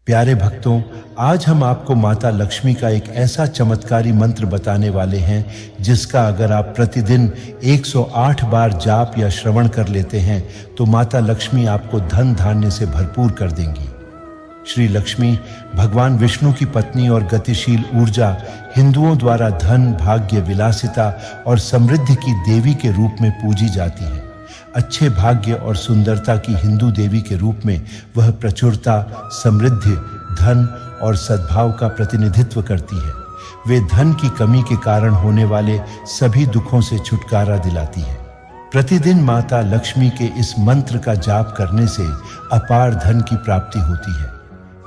प्यारे भक्तों, आज हम आपको माता लक्ष्मी का एक ऐसा चमत्कारी मंत्र बताने वाले हैं जिसका अगर आप प्रतिदिन 108 बार जाप या श्रवण कर लेते हैं तो माता लक्ष्मी आपको धन धान्य से भरपूर कर देंगी। श्री लक्ष्मी भगवान विष्णु की पत्नी और गतिशील ऊर्जा, हिंदुओं द्वारा धन, भाग्य, विलासिता और समृद्धि की देवी के रूप में पूजी जाती है। अच्छे भाग्य और सुंदरता की हिंदू देवी के रूप में वह प्रचुरता, समृद्धि, धन और सद्भाव का प्रतिनिधित्व करती है। वे धन की कमी के कारण होने वाले सभी दुखों से छुटकारा दिलाती है। प्रतिदिन माता लक्ष्मी के इस मंत्र का जाप करने से अपार धन की प्राप्ति होती है।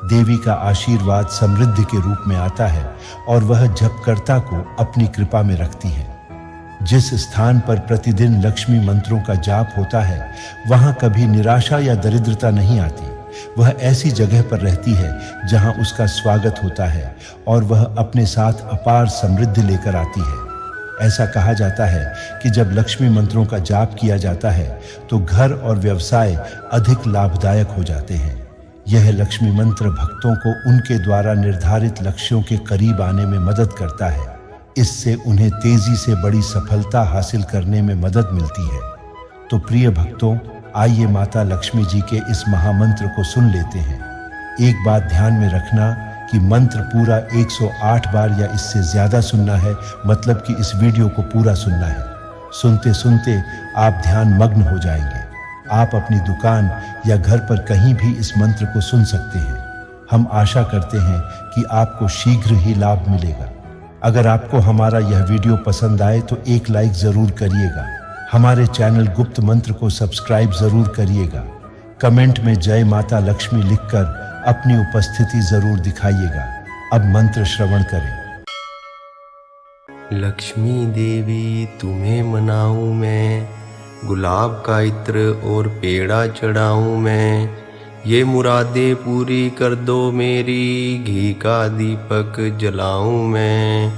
देवी का आशीर्वाद समृद्धि के रूप में आता है और वह जपकर्ता को अपनी कृपा में रखती है। जिस स्थान पर प्रतिदिन लक्ष्मी मंत्रों का जाप होता है, वहां कभी निराशा या दरिद्रता नहीं आती। वह ऐसी जगह पर रहती है जहां उसका स्वागत होता है और वह अपने साथ अपार समृद्धि लेकर आती है। ऐसा कहा जाता है कि जब लक्ष्मी मंत्रों का जाप किया जाता है तो घर और व्यवसाय अधिक लाभदायक हो जाते हैं। यह लक्ष्मी मंत्र भक्तों को उनके द्वारा निर्धारित लक्ष्यों के करीब आने में मदद करता है। इससे उन्हें तेजी से बड़ी सफलता हासिल करने में मदद मिलती है। तो प्रिय भक्तों, आइए माता लक्ष्मी जी के इस महामंत्र को सुन लेते हैं। एक बात ध्यान में रखना कि मंत्र पूरा 108 बार या इससे ज्यादा सुनना है, मतलब कि इस वीडियो को पूरा सुनना है। सुनते सुनते आप ध्यान मग्न हो जाएंगे। आप अपनी दुकान या घर पर कहीं भी इस मंत्र को सुन सकते हैं। हम आशा करते हैं कि आपको शीघ्र ही लाभ मिलेगा। अगर आपको हमारा यह वीडियो पसंद आए तो एक लाइक जरूर करिएगा। हमारे चैनल गुप्त मंत्र को सब्सक्राइब जरूर करिएगा। कमेंट में जय माता लक्ष्मी लिखकर अपनी उपस्थिति जरूर दिखाइएगा। अब मंत्र श्रवण करें। लक्ष्मी देवी तुम्हें मनाऊं मैं, गुलाब का इत्र और पेड़ा चढ़ाऊं मैं। ये मुरादें पूरी कर दो मेरी, घी का दीपक जलाऊं मैं।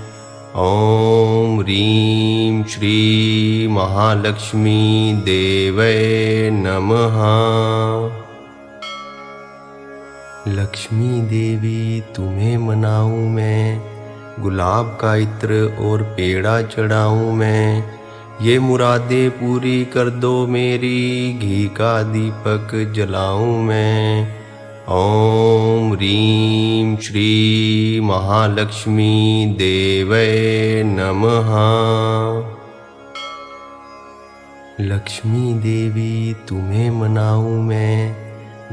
ओम ह्रीं श्री महालक्ष्मी देवै नमः। लक्ष्मी देवी तुम्हें मनाऊं मैं, गुलाब का इत्र और पेड़ा चढ़ाऊं मैं। ये मुरादें पूरी कर दो मेरी, घी का दीपक जलाऊं मैं। ओम ह्रीं श्री महालक्ष्मी देवै नमः। लक्ष्मी देवी तुम्हें मनाऊं मैं,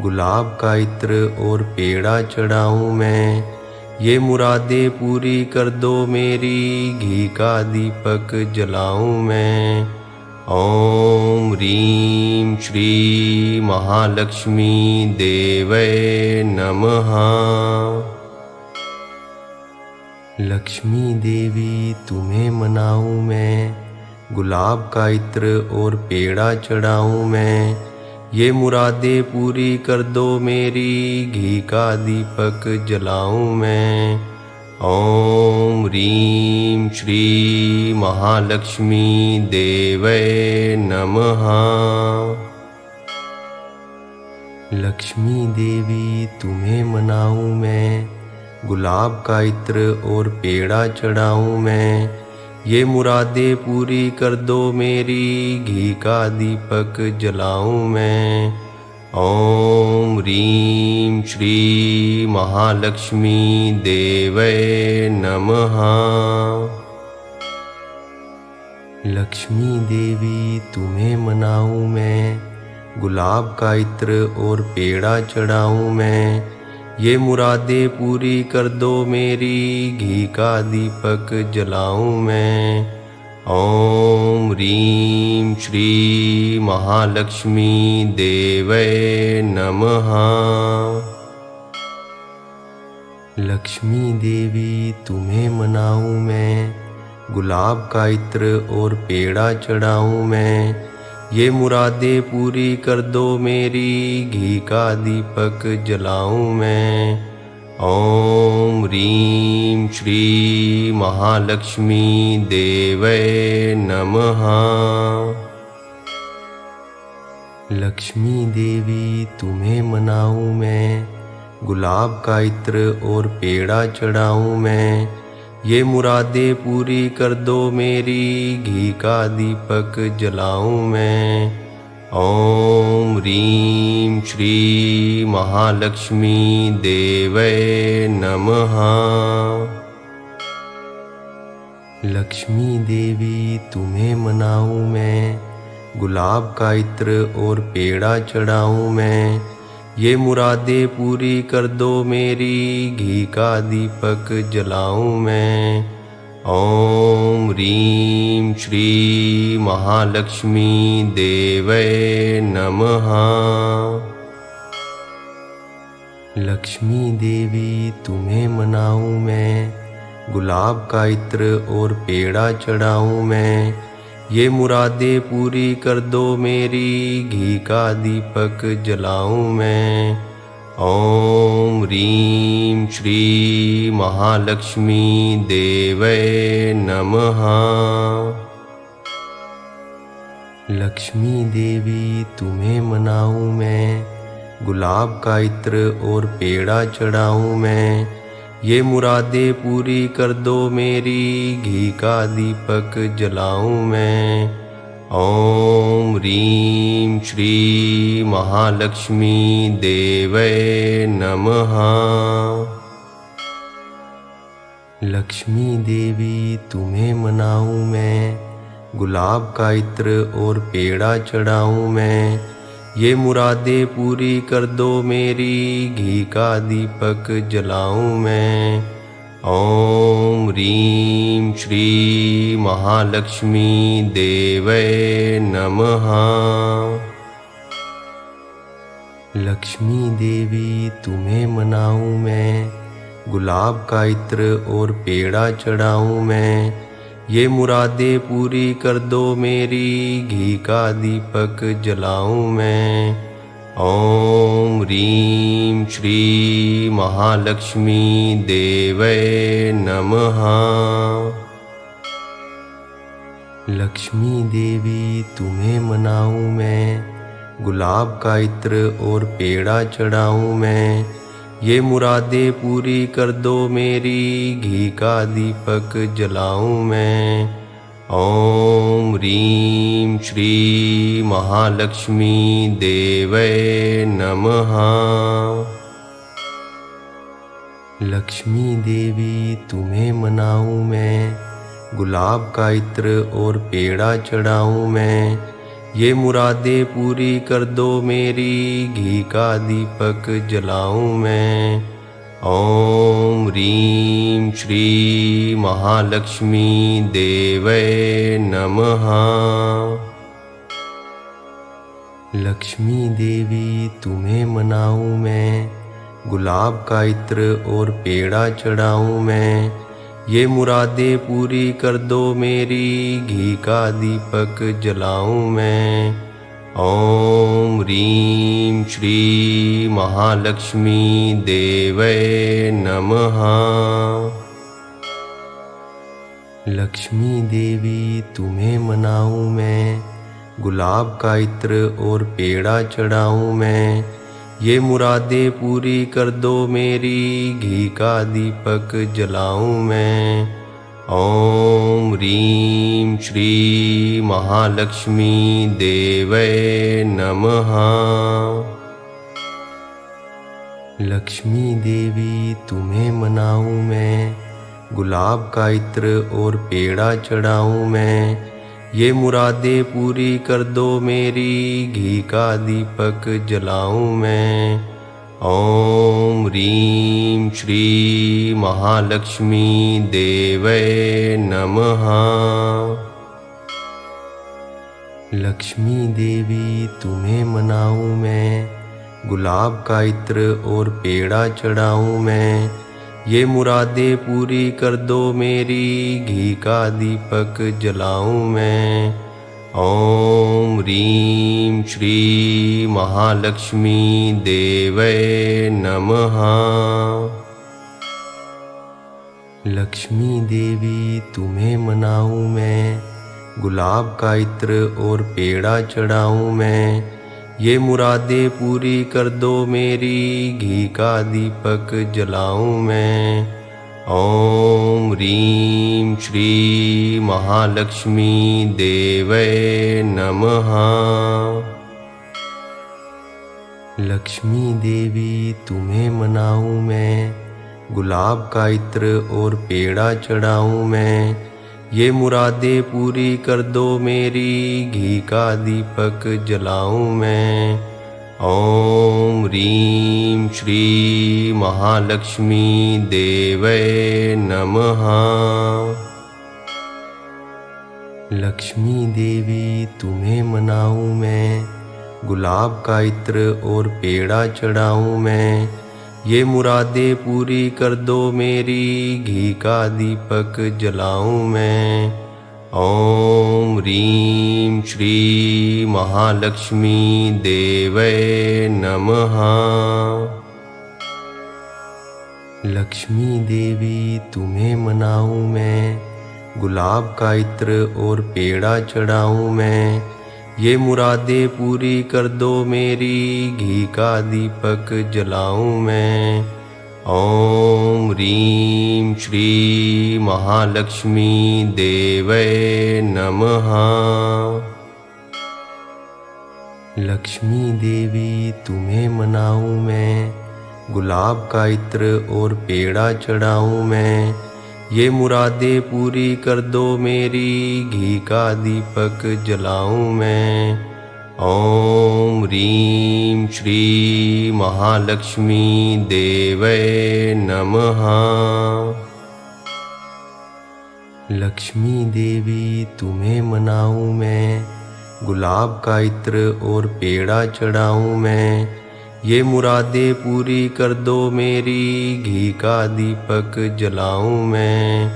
गुलाब का इत्र और पेड़ा चढ़ाऊं मैं। ये मुरादें पूरी कर दो मेरी, घी का दीपक जलाऊं मैं। ओम ह्रीं श्री महालक्ष्मी देवै नमः। लक्ष्मी देवी तुम्हें मनाऊं मैं, गुलाब का इत्र और पेड़ा चढ़ाऊं मैं। ये मुरादें पूरी कर दो मेरी, घी का दीपक जलाऊं मैं। ओम ह्रीं श्री महालक्ष्मी देवै नमः। लक्ष्मी देवी तुम्हें मनाऊं मैं, गुलाब का इत्र और पेड़ा चढ़ाऊं मैं। ये मुरादें पूरी कर दो मेरी, घी का दीपक जलाऊं मैं। ओम ह्रीं श्री महालक्ष्मी देवै नमः। लक्ष्मी देवी तुम्हें मनाऊं मैं, गुलाब का इत्र और पेड़ा चढ़ाऊं मैं। ये मुरादें पूरी कर दो मेरी, घी का दीपक जलाऊं मैं। ओम ह्रीं श्री महालक्ष्मी देवै नमः। लक्ष्मी देवी तुम्हें मनाऊं मैं, गुलाब का इत्र और पेड़ा चढ़ाऊं मैं। ये मुरादें पूरी कर दो मेरी, घी का दीपक जलाऊं मैं। ओम ह्रीं श्री महालक्ष्मी देवै नमः। लक्ष्मी देवी तुम्हें मनाऊं मैं, गुलाब का इत्र और पेड़ा चढ़ाऊं मैं। ये मुरादें पूरी कर दो मेरी, घी का दीपक जलाऊं मैं। ओम ह्रीं श्री महालक्ष्मी देवै नमः। लक्ष्मी देवी तुम्हें मनाऊं मैं, गुलाब का इत्र और पेड़ा चढ़ाऊं मैं। ये मुरादें पूरी कर दो मेरी, घी का दीपक जलाऊं मैं। ओम ह्रीं श्री महालक्ष्मी देवै नमः। लक्ष्मी देवी तुम्हें मनाऊं मैं, गुलाब का इत्र और पेड़ा चढ़ाऊं मैं। ये मुरादें पूरी कर दो मेरी, घी का दीपक जलाऊं मैं। ओम ह्रीं श्री महालक्ष्मी देवै नमः। लक्ष्मी देवी तुम्हें मनाऊं मैं, गुलाब का इत्र और पेड़ा चढ़ाऊं मैं। ये मुरादें पूरी कर दो मेरी, घी का दीपक जलाऊं मैं। ओम ह्रीं श्री महालक्ष्मी देवै नमः। लक्ष्मी देवी तुम्हें मनाऊं मैं, गुलाब का इत्र और पेड़ा चढ़ाऊं मैं। ये मुरादें पूरी कर दो मेरी, घी का दीपक जलाऊं मैं। ओम ह्रीं श्री महालक्ष्मी देवै नमः। लक्ष्मी देवी तुम्हें मनाऊं मैं, गुलाब का इत्र और पेड़ा चढ़ाऊं मैं। ये मुरादें पूरी कर दो मेरी, घी का दीपक जलाऊं मैं। ओम ह्रीं श्री महालक्ष्मी देवै नमः। लक्ष्मी देवी तुम्हें मनाऊं मैं, गुलाब का इत्र और पेड़ा चढ़ाऊं मैं। ये मुरादें पूरी कर दो मेरी, घी का दीपक जलाऊं मैं। ओम ह्रीं श्री महालक्ष्मी देवै नमः। लक्ष्मी देवी तुम्हें मनाऊं मैं, गुलाब का इत्र और पेड़ा चढ़ाऊं मैं। ये मुरादें पूरी कर दो मेरी, घी का दीपक जलाऊं मैं। ओम ह्रीं श्री महालक्ष्मी देवै नमः। लक्ष्मी देवी तुम्हें मनाऊं मैं, गुलाब का इत्र और पेड़ा चढ़ाऊं मैं। ये मुरादें पूरी कर दो मेरी, घी का दीपक जलाऊं मैं। ओम ह्रीं श्री महालक्ष्मी देवै नमः। लक्ष्मी देवी तुम्हें मनाऊं मैं, गुलाब का इत्र और पेड़ा चढ़ाऊं मैं। ये मुरादें पूरी कर दो मेरी, घी का दीपक जलाऊं मैं। ओम ह्रीं श्री महालक्ष्मी देवै नमः। लक्ष्मी देवी तुम्हें मनाऊं मैं, गुलाब का इत्र और पेड़ा चढ़ाऊं मैं। ये मुरादें पूरी कर दो मेरी, घी का दीपक जलाऊं मैं। ओम ह्रीं श्री महालक्ष्मी देवै नमः। लक्ष्मी देवी तुम्हें मनाऊं मैं, गुलाब का इत्र और पेड़ा चढ़ाऊं मैं। ये मुरादें पूरी कर दो मेरी, घी का दीपक जलाऊं मैं। ओम ह्रीं श्री महालक्ष्मी देवै नमः। लक्ष्मी देवी तुम्हें मनाऊं मैं, गुलाब का इत्र और पेड़ा चढ़ाऊं मैं। ये मुरादें पूरी कर दो मेरी, घी का दीपक जलाऊं मैं। ओम ह्रीं श्री महालक्ष्मी देवै नमः। लक्ष्मी देवी तुम्हें मनाऊं मैं, गुलाब का इत्र और पेड़ा चढ़ाऊं मैं। ये मुरादें पूरी कर दो मेरी, घी का दीपक जलाऊं मैं। ओम ह्रीं श्री महालक्ष्मी देवै नमः। लक्ष्मी देवी तुम्हें मनाऊं मैं, गुलाब का इत्र और पेड़ा चढ़ाऊं मैं। ये मुरादें पूरी कर दो मेरी, घी का दीपक जलाऊं मैं। ओम ह्रीं श्री महालक्ष्मी देवै नमः। लक्ष्मी देवी तुम्हें मनाऊं मैं, गुलाब का इत्र और पेड़ा चढ़ाऊं मैं। ये मुरादें पूरी कर दो मेरी, घी का दीपक जलाऊं मैं। ओम ह्रीं श्री महालक्ष्मी देवै नमः। लक्ष्मी देवी तुम्हें मनाऊं मैं, गुलाब का इत्र और पेड़ा चढ़ाऊं मैं। ये मुरादें पूरी कर दो मेरी, घी का दीपक जलाऊं मैं। ओम ह्रीं श्री महालक्ष्मी देवै नमः। लक्ष्मी देवी तुम्हें मनाऊं मैं, गुलाब का इत्र और पेड़ा चढ़ाऊं मैं। ये मुरादें पूरी कर दो मेरी, घी का दीपक जलाऊं मैं।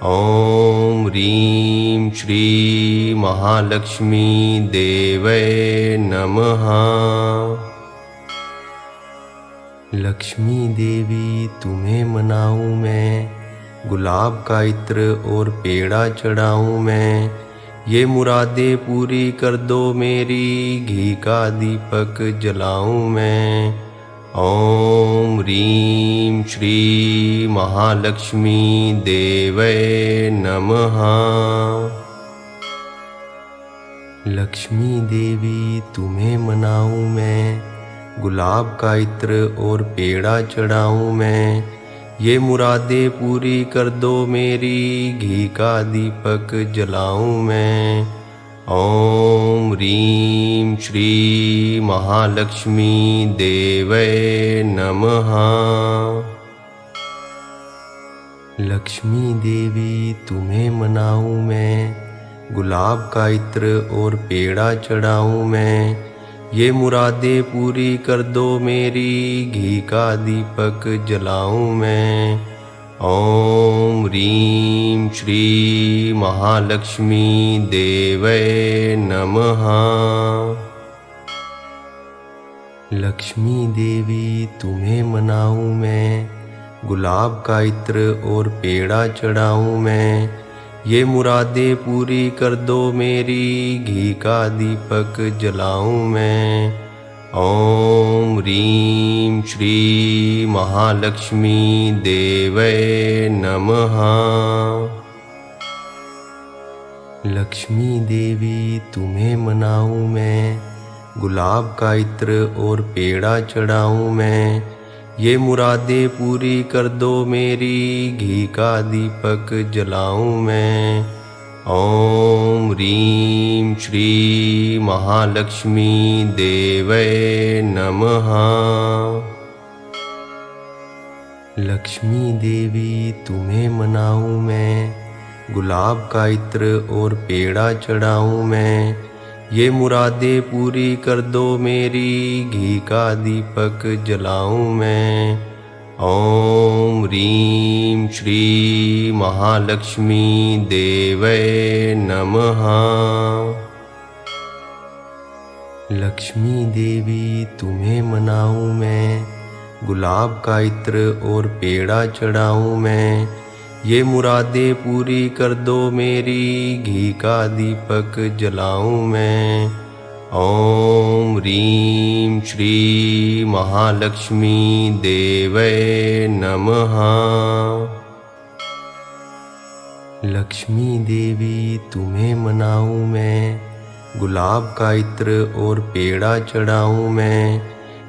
ओम ह्रीं श्री महालक्ष्मी देवै नमः। लक्ष्मी देवी तुम्हें मनाऊं मैं, गुलाब का इत्र और पेड़ा चढ़ाऊं मैं। ये मुरादें पूरी कर दो मेरी, घी का दीपक जलाऊं मैं। ओम ह्रीं श्री महालक्ष्मी देवै नमः। लक्ष्मी देवी तुम्हें मनाऊं मैं, गुलाब का इत्र और पेड़ा चढ़ाऊं मैं। ये मुरादें पूरी कर दो मेरी, घी का दीपक जलाऊं मैं। ओम ह्रीं श्री महालक्ष्मी देवै नमः। लक्ष्मी देवी तुम्हें मनाऊं मैं, गुलाब का इत्र और पेड़ा चढ़ाऊं मैं। ये मुरादें पूरी कर दो मेरी, घी का दीपक जलाऊं मैं। ओम ह्रीं श्री महालक्ष्मी देवै नमः। लक्ष्मी देवी तुम्हें मनाऊं मैं, गुलाब का इत्र और पेड़ा चढ़ाऊं मैं। ये मुरादें पूरी कर दो मेरी, घी का दीपक जलाऊं मैं। ओम ह्रीं श्री महालक्ष्मी देवै नमः। लक्ष्मी देवी तुम्हें मनाऊं मैं, गुलाब का इत्र और पेड़ा चढ़ाऊं मैं। ये मुरादें पूरी कर दो मेरी, घी का दीपक जलाऊं मैं। ओम ह्रीं श्री महालक्ष्मी देवै नमः। लक्ष्मी देवी तुम्हें मनाऊं मैं, गुलाब का इत्र और पेड़ा चढ़ाऊं मैं। ये मुरादें पूरी कर दो मेरी, घी का दीपक जलाऊं मैं। ओम ह्रीं श्री महालक्ष्मी देवै नमः। लक्ष्मी देवी तुम्हें मनाऊं मैं, गुलाब का इत्र और पेड़ा चढ़ाऊं मैं। ये मुरादें पूरी कर दो मेरी, घी का दीपक जलाऊं मैं। ॐ ह्रीं श्री महालक्ष्मी देवै नमः। लक्ष्मी देवी तुम्हें मनाऊं मैं, गुलाब का इत्र और पेड़ा चढ़ाऊं मैं,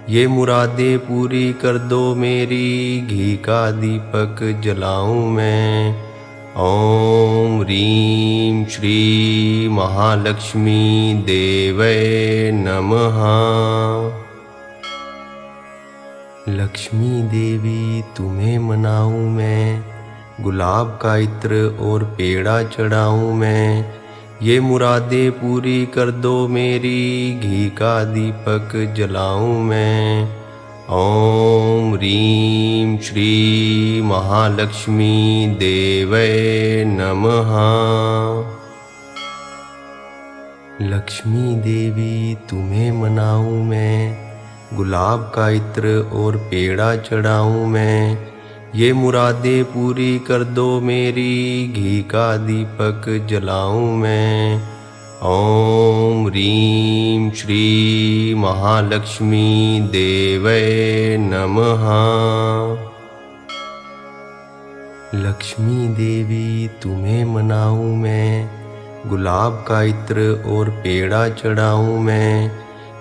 ये मुरादें पूरी कर दो मेरी, घी का दीपक जलाऊं मैं। ॐ ह्रीं श्री महालक्ष्मी देवै नमः। लक्ष्मी देवी तुम्हें मनाऊं मैं, गुलाब का इत्र और पेड़ा चढ़ाऊं मैं, ये मुरादें पूरी कर दो मेरी, घी का दीपक जलाऊं मैं। ॐ ह्रीं श्री महालक्ष्मी देवै नमः। लक्ष्मी देवी तुम्हें मनाऊं मैं, गुलाब का इत्र और पेड़ा चढ़ाऊं मैं, ये मुरादें पूरी कर दो मेरी, घी का दीपक जलाऊं मैं। ॐ ह्रीं श्री महालक्ष्मी देवै नमः। लक्ष्मी देवी तुम्हें मनाऊं मैं, गुलाब का इत्र और पेड़ा चढ़ाऊं मैं,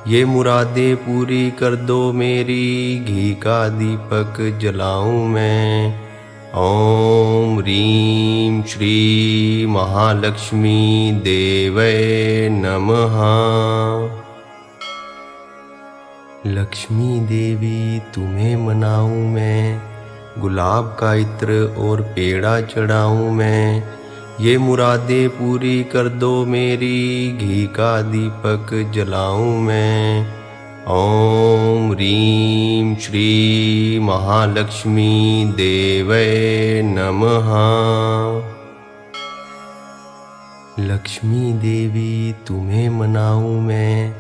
ये मुरादें पूरी कर दो मेरी, घी का दीपक जलाऊं मैं। ॐ ह्रीं श्री महालक्ष्मी देवै नमः। लक्ष्मी देवी तुम्हें मनाऊं मैं, गुलाब का इत्र और पेड़ा चढ़ाऊं मैं, ये मुरादें पूरी कर दो मेरी, घी का दीपक जलाऊं मैं। ॐ ह्रीं श्री महालक्ष्मी देवै नमः। लक्ष्मी देवी तुम्हें मनाऊं मैं,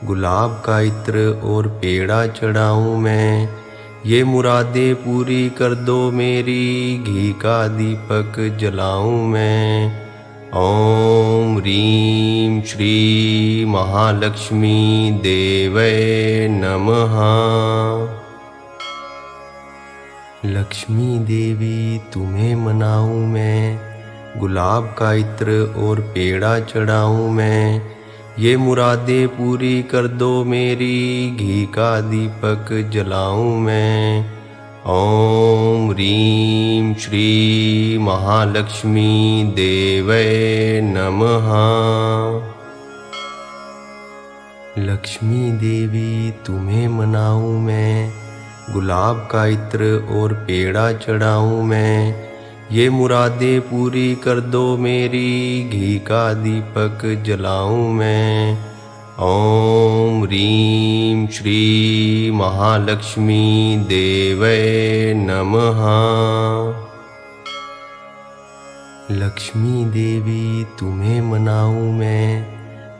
गुलाब का इत्र और पेड़ा चढ़ाऊं मैं, ये मुरादें पूरी कर दो मेरी, घी का दीपक जलाऊं मैं। ॐ ह्रीं श्री महालक्ष्मी देवै नमः। लक्ष्मी देवी तुम्हें मनाऊं मैं, गुलाब का इत्र और पेड़ा चढ़ाऊं मैं, ये मुरादें पूरी कर दो मेरी, घी का दीपक जलाऊं मैं। ॐ ह्रीं श्री महालक्ष्मी देवै नमः। लक्ष्मी देवी तुम्हें मनाऊं मैं, गुलाब का इत्र और पेड़ा चढ़ाऊं मैं, ये मुरादें पूरी कर दो मेरी, घी का दीपक जलाऊं मैं। ॐ ह्रीं श्री महालक्ष्मी देवै नमः। लक्ष्मी देवी तुम्हें मनाऊं मैं,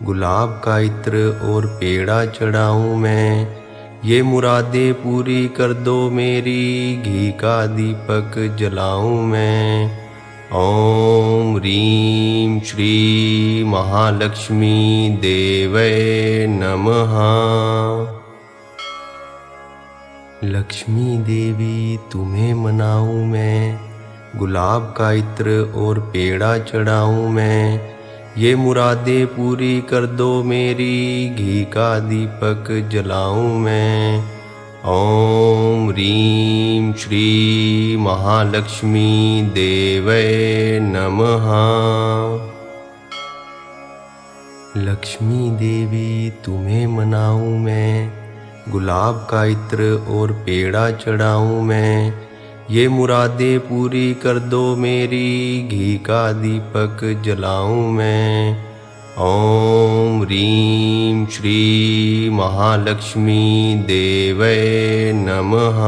गुलाब का इत्र और पेड़ा चढ़ाऊं मैं, ये मुरादें पूरी कर दो मेरी, घी का दीपक जलाऊं मैं। ॐ ह्रीं श्री महालक्ष्मी देवै नमः। लक्ष्मी देवी तुम्हें मनाऊं मैं, गुलाब का इत्र और पेड़ा चढ़ाऊं मैं, ये मुरादें पूरी कर दो मेरी, घी का दीपक जलाऊं मैं। ॐ ह्रीं श्री महालक्ष्मी देवै नमः। लक्ष्मी देवी तुम्हें मनाऊं मैं, गुलाब का इत्र और पेड़ा चढ़ाऊं मैं, ये मुरादें पूरी कर दो मेरी, घी का दीपक जलाऊं मैं। ॐ ह्रीं श्री महालक्ष्मी देवै नमः।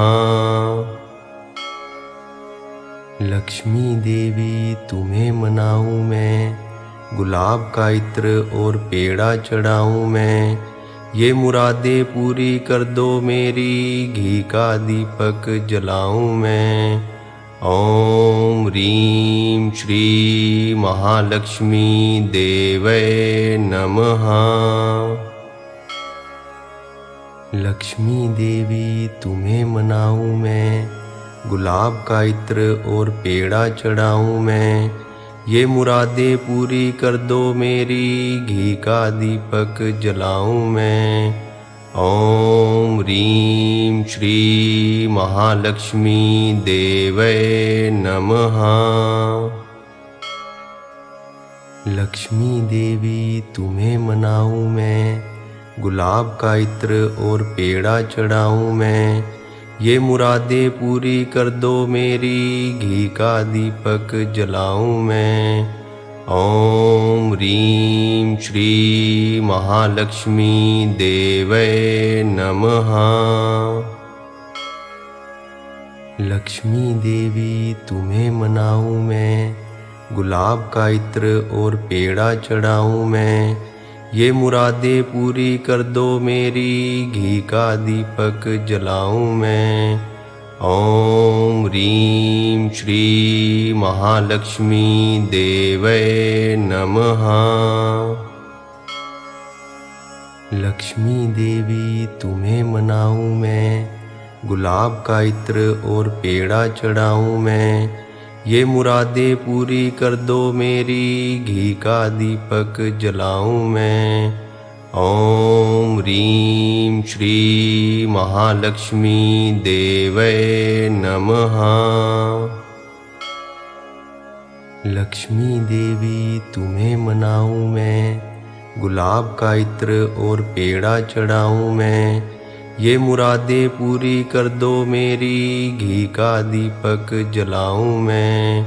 लक्ष्मी देवी तुम्हें मनाऊं मैं, गुलाब का इत्र और पेड़ा चढ़ाऊं मैं, ये मुरादें पूरी कर दो मेरी, घी का दीपक जलाऊं मैं। ॐ ह्रीं श्री महालक्ष्मी देवै नमः। लक्ष्मी देवी तुम्हें मनाऊं मैं, गुलाब का इत्र और पेड़ा चढ़ाऊं मैं। ये मुरादें पूरी कर दो मेरी, घी का दीपक जलाऊं मैं। ओम ह्रीं श्री महालक्ष्मी देवै नमः। लक्ष्मी देवी तुम्हें मनाऊं मैं, गुलाब का इत्र और पेड़ा चढ़ाऊं मैं। ये मुरादें पूरी कर दो मेरी, घी का दीपक जलाऊं मैं। ओम ह्रीं श्री महालक्ष्मी देवै नमः। लक्ष्मी देवी तुम्हें मनाऊं मैं, गुलाब का इत्र और पेड़ा चढ़ाऊं मैं। ये मुरादें पूरी कर दो मेरी, घी का दीपक जलाऊं मैं। ओम ह्रीं श्री महालक्ष्मी देवै नमः। लक्ष्मी देवी तुम्हें मनाऊं मैं, गुलाब का इत्र और पेड़ा चढ़ाऊं मैं। ये मुरादें पूरी कर दो मेरी, घी का दीपक जलाऊं मैं। ओम ह्रीं श्री महालक्ष्मी देवै नमः। लक्ष्मी देवी तुम्हें मनाऊं मैं, गुलाब का इत्र और पेड़ा चढ़ाऊं मैं। ये मुरादें पूरी कर दो मेरी, घी का दीपक जलाऊं मैं।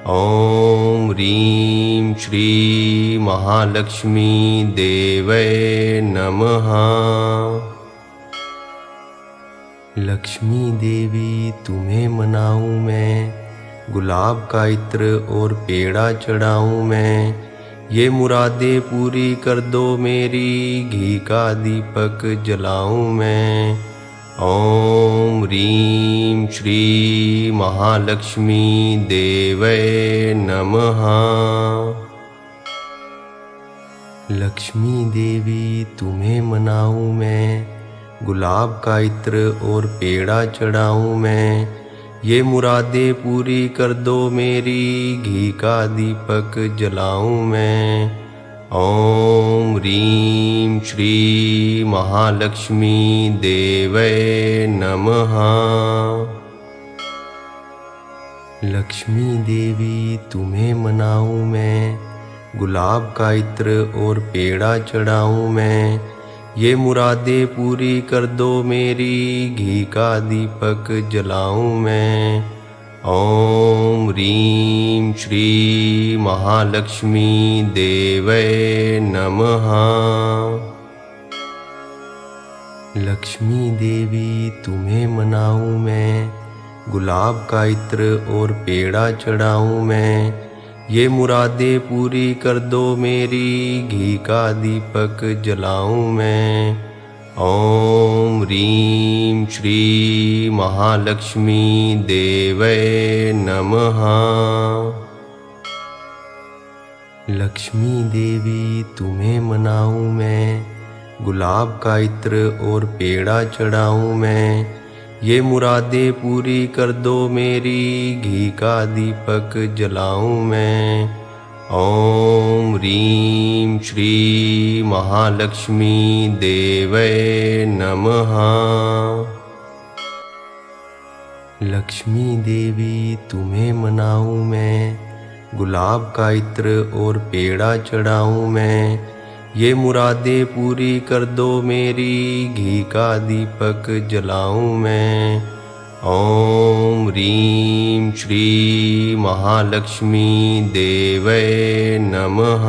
ओम ह्रीं श्री महालक्ष्मी देवै नमः। लक्ष्मी देवी तुम्हें मनाऊं मैं, गुलाब का इत्र और पेड़ा चढ़ाऊं मैं। ये मुरादें पूरी कर दो मेरी, घी का दीपक जलाऊं मैं। ओम ह्रीं श्री महालक्ष्मी देवै नमः। लक्ष्मी देवी तुम्हें मनाऊं मैं, गुलाब का इत्र और पेड़ा चढ़ाऊं मैं। ये मुरादें पूरी कर दो मेरी, घी का दीपक जलाऊं मैं। ओम ह्रीं श्री महालक्ष्मी देवै नमः। लक्ष्मी देवी तुम्हें मनाऊं मैं, गुलाब का इत्र और पेड़ा चढ़ाऊं मैं। ये मुरादें पूरी कर दो मेरी, घी का दीपक जलाऊं मैं। ओम ह्रीं श्री महालक्ष्मी देवै नमः। लक्ष्मी देवी तुम्हें मनाऊं मैं, गुलाब का इत्र और पेड़ा चढ़ाऊं मैं। ये मुरादें पूरी कर दो मेरी, घी का दीपक जलाऊं मैं। ओम ह्रीं श्री महालक्ष्मी देवै नमः। लक्ष्मी देवी तुम्हें मनाऊं मैं, गुलाब का इत्र और पेड़ा चढ़ाऊं मैं। ये मुरादें पूरी कर दो मेरी, घी का दीपक जलाऊं मैं। ओम ह्रीं श्री महालक्ष्मी देवै नमः। लक्ष्मी देवी तुम्हें मनाऊं मैं, गुलाब का इत्र और पेड़ा चढ़ाऊं मैं। ये मुरादें पूरी कर दो मेरी, घी का दीपक जलाऊं मैं। ओम ह्रीं श्री महालक्ष्मी देवै नमः।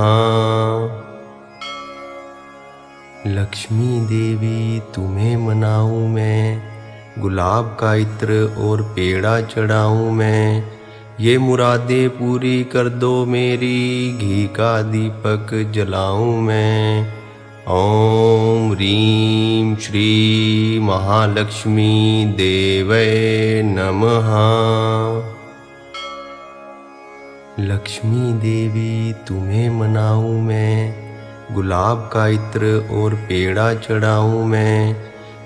लक्ष्मी देवी तुम्हें मनाऊं मैं, गुलाब का इत्र और पेड़ा चढ़ाऊं मैं। ये मुरादें पूरी कर दो मेरी, घी का दीपक जलाऊं मैं। ओम ह्रीं श्री महालक्ष्मी देवै नमः। लक्ष्मी देवी तुम्हें मनाऊं मैं, गुलाब का इत्र और पेड़ा चढ़ाऊं मैं।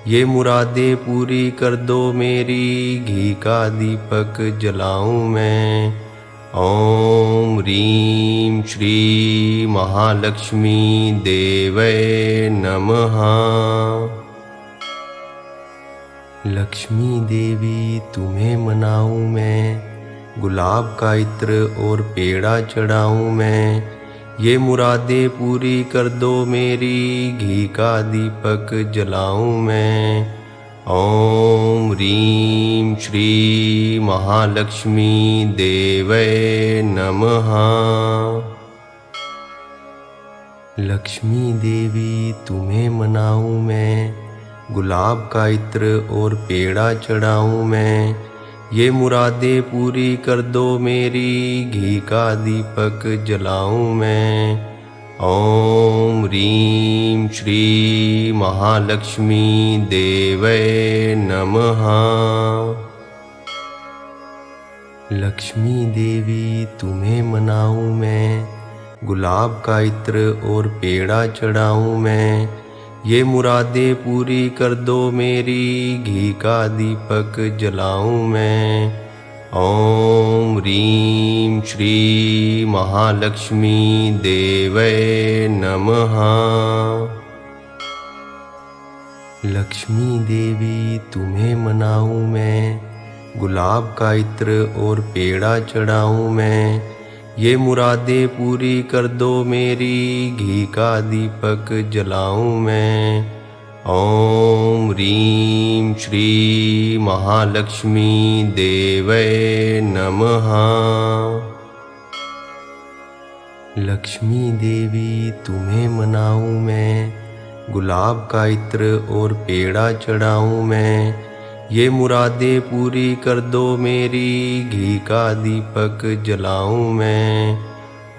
ये मुरादें पूरी कर दो मेरी, घी का दीपक जलाऊं मैं। ओम ह्रीं श्री महालक्ष्मी देवै नमः। लक्ष्मी देवी तुम्हें मनाऊं मैं, गुलाब का इत्र और पेड़ा चढ़ाऊं मैं। ये मुरादें पूरी कर दो मेरी, घी का दीपक जलाऊं मैं। ओम ह्रीं श्री महालक्ष्मी देवै नमः। लक्ष्मी देवी तुम्हें मनाऊं मैं, गुलाब का इत्र और पेड़ा चढ़ाऊं मैं। ये मुरादें पूरी कर दो मेरी, घी का दीपक जलाऊं मैं। ओम ह्रीं श्री महालक्ष्मी देवै नमः। लक्ष्मी देवी तुम्हें मनाऊं मैं, गुलाब का इत्र और पेड़ा चढ़ाऊं मैं। ये मुरादें पूरी कर दो मेरी, घी का दीपक जलाऊं मैं। ओम ह्रीं श्री महालक्ष्मी देवै नमः। लक्ष्मी देवी तुम्हें मनाऊं मैं, गुलाब का इत्र और पेड़ा चढ़ाऊं मैं। ये मुरादें पूरी कर दो मेरी, घी का दीपक जलाऊं मैं। ओम ह्रीं श्री महालक्ष्मी देवै नमः। लक्ष्मी देवी तुम्हें मनाऊं मैं, गुलाब का इत्र और पेड़ा चढ़ाऊं मैं। ये मुरादें पूरी कर दो मेरी, घी का दीपक जलाऊं मैं।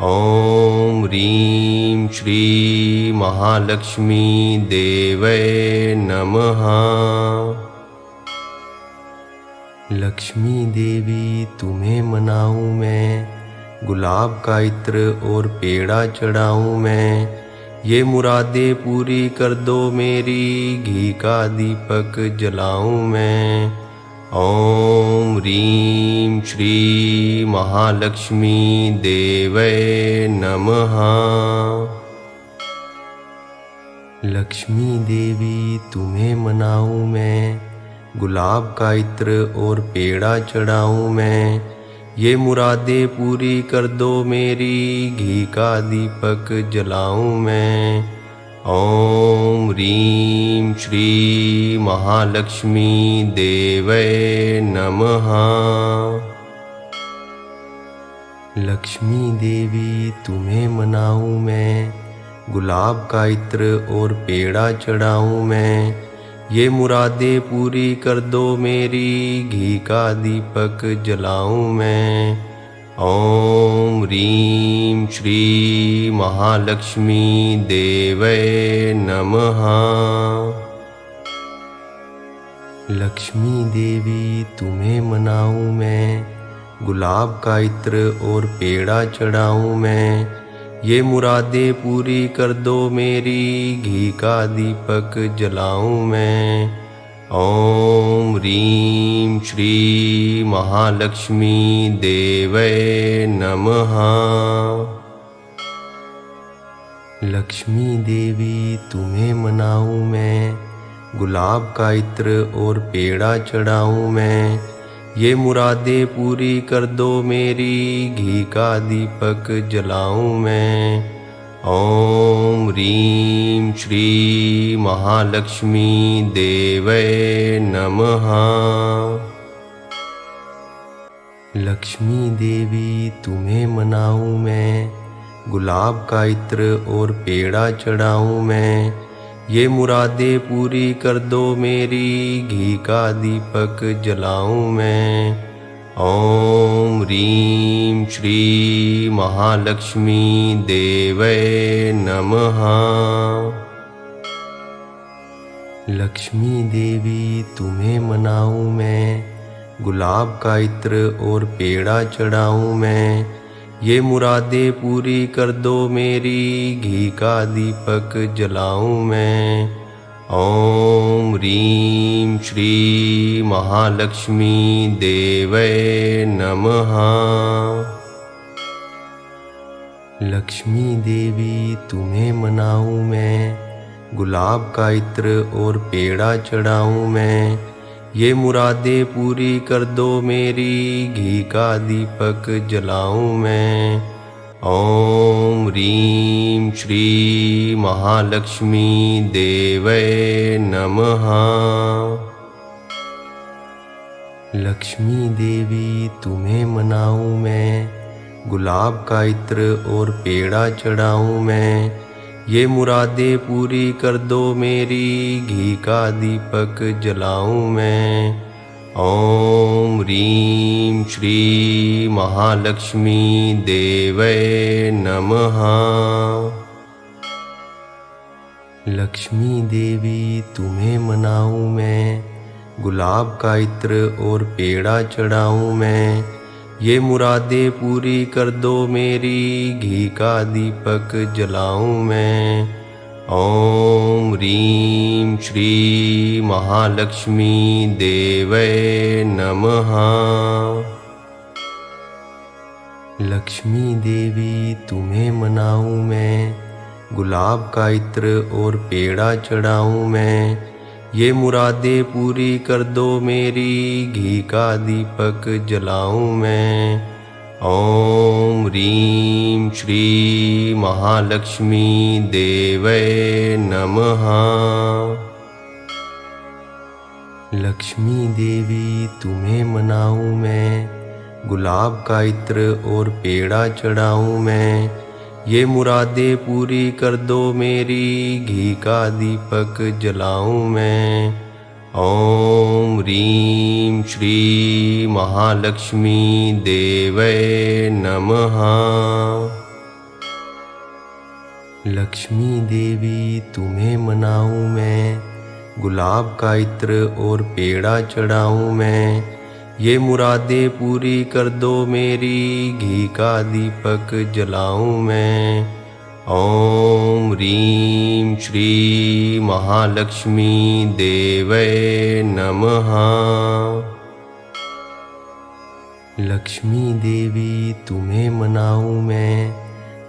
ओम ह्रीं श्री महालक्ष्मी देवै नमः। लक्ष्मी देवी तुम्हें मनाऊं मैं, गुलाब का इत्र और पेड़ा चढ़ाऊं मैं। ये मुरादें पूरी कर दो मेरी, घी का दीपक जलाऊं मैं। ओम ह्रीं श्री महालक्ष्मी देवै नमः। लक्ष्मी देवी तुम्हें मनाऊं मैं, गुलाब का इत्र और पेड़ा चढ़ाऊं मैं। ये मुरादें पूरी कर दो मेरी, घी का दीपक जलाऊं मैं। ओम ह्रीं श्री महालक्ष्मी देवै नमः। लक्ष्मी देवी तुम्हें मनाऊं मैं, गुलाब का इत्र और पेड़ा चढ़ाऊं मैं। ये मुरादें पूरी कर दो मेरी, घी का दीपक जलाऊं मैं। ओम ह्रीं श्री महालक्ष्मी देवै नमः। लक्ष्मी देवी तुम्हें मनाऊं मैं, गुलाब का इत्र और पेड़ा चढ़ाऊं मैं। ये मुरादें पूरी कर दो मेरी, घी का दीपक जलाऊं मैं। ओम ह्रीं श्री महालक्ष्मी देवै नमः। लक्ष्मी देवी तुम्हें मनाऊं मैं, गुलाब का इत्र और पेड़ा चढ़ाऊं मैं। ये मुरादें पूरी कर दो मेरी, घी का दीपक जलाऊं मैं। ओम ह्रीं श्री महालक्ष्मी देवै नमः। लक्ष्मी देवी तुम्हें मनाऊं मैं, गुलाब का इत्र और पेड़ा चढ़ाऊं मैं। ये मुरादें पूरी कर दो मेरी, घी का दीपक जलाऊं मैं। ओम ह्रीं श्री महालक्ष्मी देवै नमः। लक्ष्मी देवी तुम्हें मनाऊं मैं, गुलाब का इत्र और पेड़ा चढ़ाऊं मैं। ये मुरादें पूरी कर दो मेरी, घी का दीपक जलाऊं मैं। ओम ह्रीं श्री महालक्ष्मी देवै नमः। लक्ष्मी देवी तुम्हें मनाऊं मैं, गुलाब का इत्र और पेड़ा चढ़ाऊं मैं, ये मुरादें पूरी कर दो मेरी, घी का दीपक जलाऊं मैं। ओम ह्रीं श्री महालक्ष्मी देवै नमः। लक्ष्मी देवी तुम्हें मनाऊं मैं, गुलाब का इत्र और पेड़ा चढ़ाऊं मैं, ये मुरादें पूरी कर दो मेरी, घी का दीपक जलाऊं मैं। ओम ह्रीं श्री महालक्ष्मी देवै नमः। लक्ष्मी देवी तुम्हें मनाऊं मैं, गुलाब का इत्र और पेड़ा चढ़ाऊं मैं, ये मुरादें पूरी कर दो मेरी, घी का दीपक जलाऊं मैं। ओम ह्रीं श्री महालक्ष्मी देवै नमः। लक्ष्मी देवी तुम्हें मनाऊं मैं, गुलाब का इत्र और पेड़ा चढ़ाऊं मैं, ये मुरादें पूरी कर दो मेरी, घी का दीपक जलाऊं मैं। ओम ह्रीं श्री महालक्ष्मी देवै नमः। लक्ष्मी देवी तुम्हें मनाऊं मैं, गुलाब का इत्र और पेड़ा चढ़ाऊं मैं, ये मुरादें पूरी कर दो मेरी, घी का दीपक जलाऊं मैं। ओम ह्रीं श्री महालक्ष्मी देवै नमः। लक्ष्मी देवी तुम्हें मनाऊं मैं, गुलाब का इत्र और पेड़ा चढ़ाऊं मैं, ये मुरादें पूरी कर दो मेरी, घी का दीपक जलाऊं मैं। ओम ह्रीं श्री महालक्ष्मी देवै नमः। लक्ष्मी देवी तुम्हें मनाऊं मैं,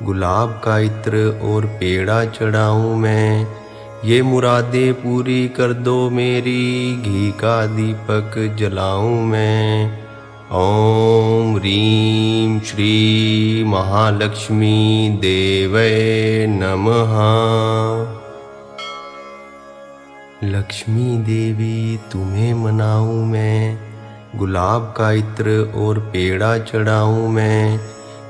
गुलाब का इत्र और पेड़ा चढ़ाऊं मैं, ये मुरादें पूरी कर दो मेरी, घी का दीपक जलाऊं मैं। ओम ह्रीं श्री महालक्ष्मी देवै नमः। लक्ष्मी देवी तुम्हें मनाऊं मैं, गुलाब का इत्र और पेड़ा चढ़ाऊं मैं,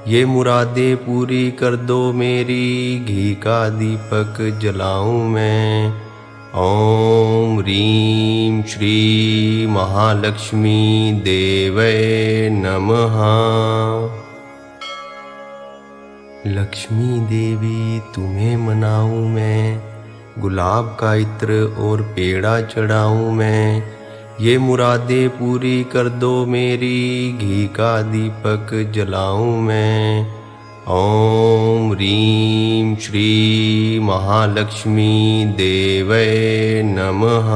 ये मुरादें पूरी कर दो मेरी, घी का दीपक जलाऊं मैं। ओम ह्रीं श्री महालक्ष्मी देवै नमः। लक्ष्मी देवी तुम्हें मनाऊं मैं, गुलाब का इत्र और पेड़ा चढ़ाऊं मैं, ये मुरादें पूरी कर दो मेरी, घी का दीपक जलाऊं मैं। ओम ह्रीं श्री महालक्ष्मी देवै नमः।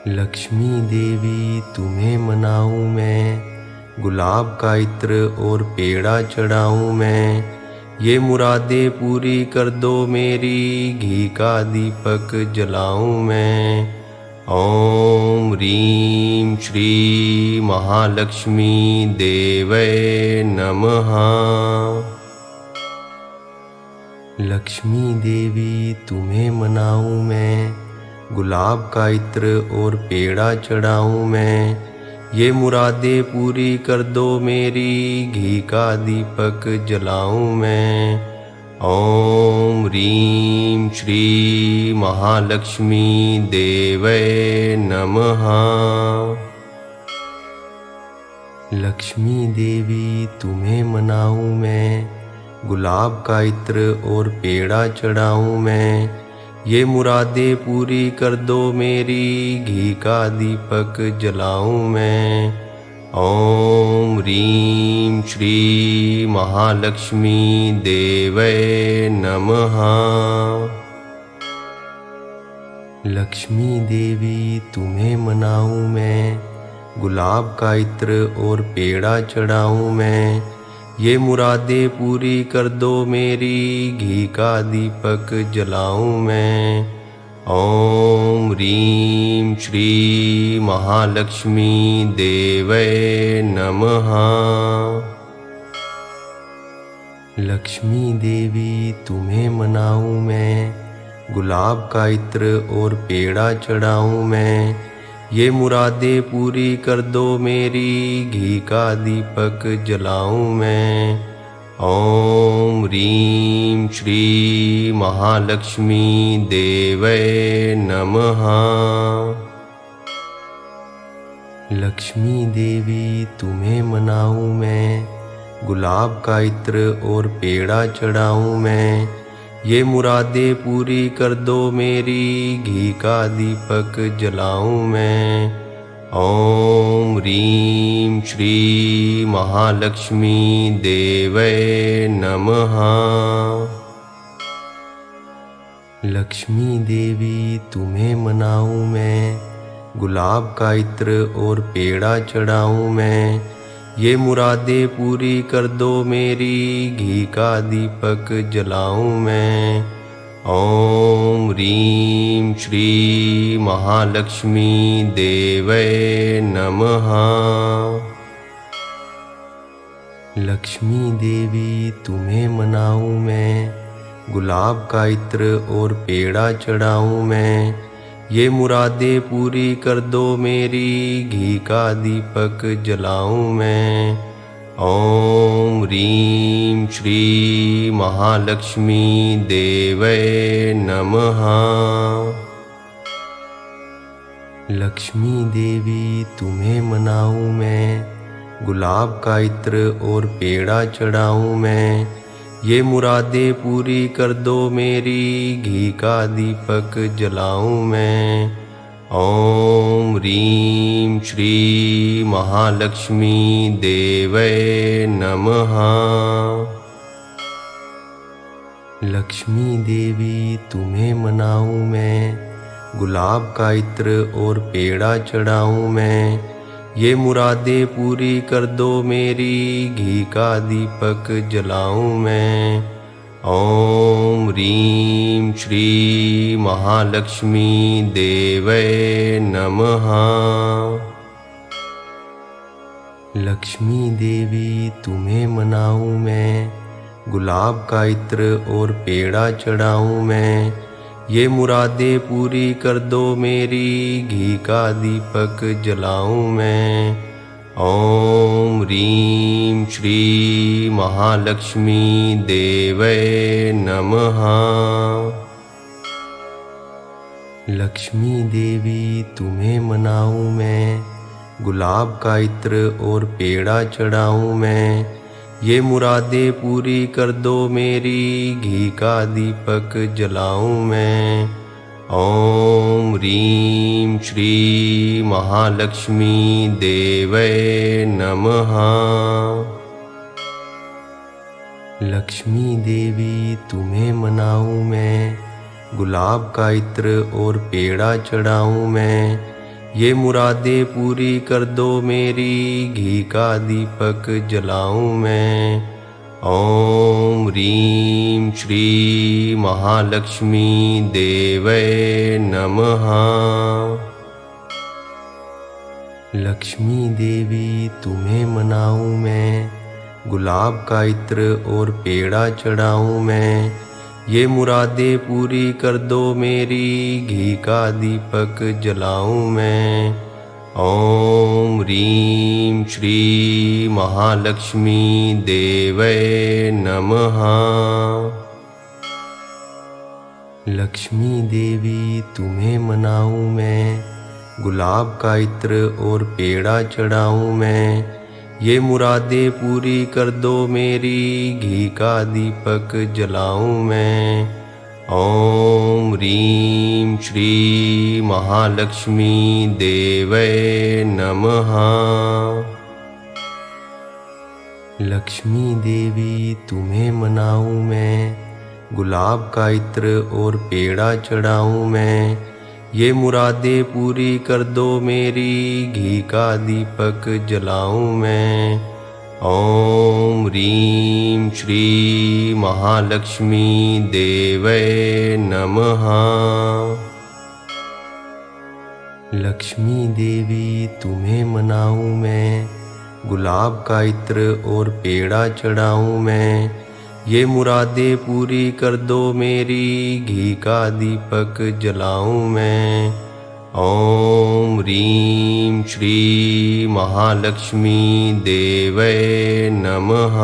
लक्ष्मी देवी तुम्हें मनाऊं मैं, गुलाब का इत्र और पेड़ा चढ़ाऊं मैं, ये मुरादें पूरी कर दो मेरी, घी का दीपक जलाऊं मैं। ओम ह्रीं श्री महालक्ष्मी देवै नमः। लक्ष्मी देवी तुम्हें मनाऊं मैं, गुलाब का इत्र और पेड़ा चढ़ाऊं मैं, ये मुरादें पूरी कर दो मेरी, घी का दीपक जलाऊं मैं। ओम ह्रीं श्री महालक्ष्मी देवै नमः। लक्ष्मी देवी तुम्हें मनाऊं मैं, गुलाब का इत्र और पेड़ा चढ़ाऊं मैं, ये मुरादें पूरी कर दो मेरी, घी का दीपक जलाऊं मैं। ओम ह्रीं श्री महालक्ष्मी देवै नमः। लक्ष्मी देवी तुम्हें मनाऊं मैं, गुलाब का इत्र और पेड़ा चढ़ाऊं मैं। ये मुरादें पूरी कर दो मेरी, घी का दीपक जलाऊं मैं। ओम ह्रीं श्री महालक्ष्मी देवै नमः। लक्ष्मी देवी तुम्हें मनाऊं मैं, गुलाब का इत्र और पेड़ा चढ़ाऊं मैं। ये मुरादें पूरी कर दो मेरी, घी का दीपक जलाऊं मैं। ओम ह्रीं श्री महालक्ष्मी देवै नमः। लक्ष्मी देवी तुम्हें मनाऊं मैं, गुलाब का इत्र और पेड़ा चढ़ाऊं मैं। ये मुरादें पूरी कर दो मेरी, घी का दीपक जलाऊं मैं। ओम ह्रीं श्री महालक्ष्मी देवै नमः। लक्ष्मी देवी तुम्हें मनाऊं मैं, गुलाब का इत्र और पेड़ा चढ़ाऊं मैं। ये मुरादें पूरी कर दो मेरी, घी का दीपक जलाऊं मैं। ओम ह्रीं श्री महालक्ष्मी देवै नमः। लक्ष्मी देवी तुम्हें मनाऊं मैं, गुलाब का इत्र और पेड़ा चढ़ाऊं मैं। ये मुरादें पूरी कर दो मेरी, घी का दीपक जलाऊं मैं। ओम ह्रीं श्री महालक्ष्मी देवै नमः। लक्ष्मी देवी तुम्हें मनाऊं मैं, गुलाब का इत्र और पेड़ा चढ़ाऊं मैं। ये मुरादें पूरी कर दो मेरी, घी का दीपक जलाऊं मैं। ओम ह्रीं श्री महालक्ष्मी देवै नमः। लक्ष्मी देवी तुम्हें मनाऊं मैं, गुलाब का इत्र और पेड़ा चढ़ाऊं मैं। ये मुरादें पूरी कर दो मेरी, घी का दीपक जलाऊं मैं। ओम ह्रीं श्री महालक्ष्मी देवै नमः। लक्ष्मी देवी तुम्हें मनाऊं मैं, गुलाब का इत्र और पेड़ा चढ़ाऊं मैं। ये मुरादें पूरी कर दो मेरी, घी का दीपक जलाऊं मैं। ओम ह्रीं श्री महालक्ष्मी देवै नमः। लक्ष्मी देवी तुम्हें मनाऊं मैं, गुलाब का इत्र और पेड़ा चढ़ाऊं मैं। ये मुरादें पूरी कर दो मेरी, घी का दीपक जलाऊं मैं। ओम ह्रीं श्री महालक्ष्मी देवै नमः। लक्ष्मी देवी तुम्हें मनाऊं मैं, गुलाब का इत्र और पेड़ा चढ़ाऊं मैं। ये मुरादें पूरी कर दो मेरी, घी का दीपक जलाऊं मैं। ओम ह्रीं श्री महालक्ष्मी देवै नमः। लक्ष्मी देवी तुम्हें मनाऊं मैं, गुलाब का इत्र और पेड़ा चढ़ाऊं मैं। ये मुरादें पूरी कर दो मेरी, घी का दीपक जलाऊं मैं। ओम ह्रीं श्री महालक्ष्मी देवै नमः। लक्ष्मी देवी तुम्हें मनाऊं मैं, गुलाब का इत्र और पेड़ा चढ़ाऊं मैं। ये मुरादें पूरी कर दो मेरी, घी का दीपक जलाऊं मैं। ओम ह्रीं श्री महालक्ष्मी देवै नमः। लक्ष्मी देवी तुम्हें मनाऊं मैं, गुलाब का इत्र और पेड़ा चढ़ाऊं मैं। ये मुरादें पूरी कर दो मेरी, घी का दीपक जलाऊं मैं। ओम ह्रीं श्री महालक्ष्मी देवै नमः। लक्ष्मी देवी तुम्हें मनाऊं मैं, गुलाब का इत्र और पेड़ा चढ़ाऊं मैं। ये मुरादें पूरी कर दो मेरी, घी का दीपक जलाऊं मैं। ओम ह्रीं श्री महालक्ष्मी देवै नमः।